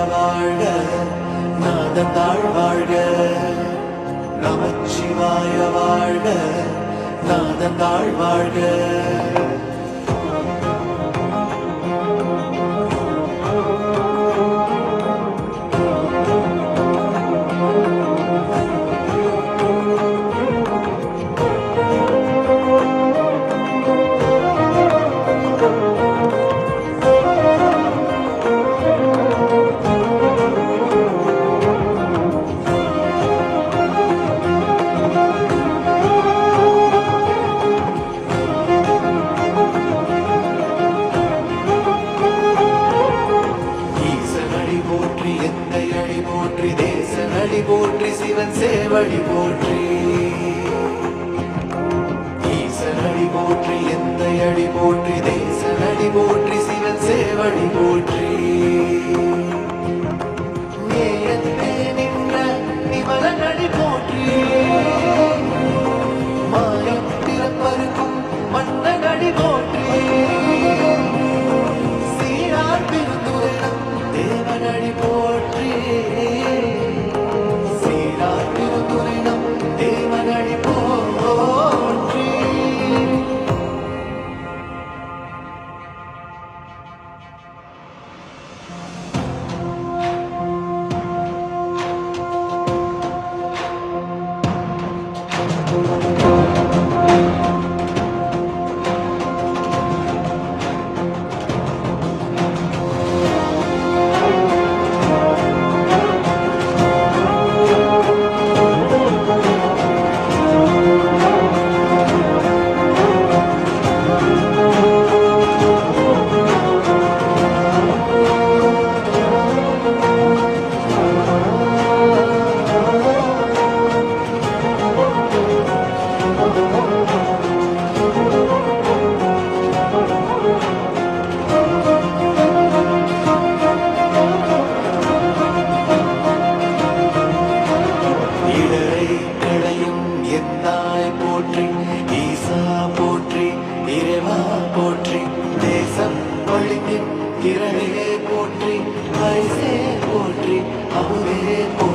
வாழ்க நாதன் தாழ் வாழ்க நமச்சிவாய வாழ்க நாதன் தாழ் வாழ்க போற்றி சிவன் சேவடி போற்றி ஈசனடி போற்றி எந்த அடி போற்றி தேசனடி போற்றி சிவன் சேவடி போற்றி நேயத்தே நின்ற நிமலனடி போற்றி மாயம் பிறப்பருக்கும் மன்னனடி போற்றி சீரார் பெருந்துரைடம் தேவனடி போற்றி போற்றி தேசம் ஒளிமின் கிரணே போற்றி பரிசே போற்றி அமுதே போற்றி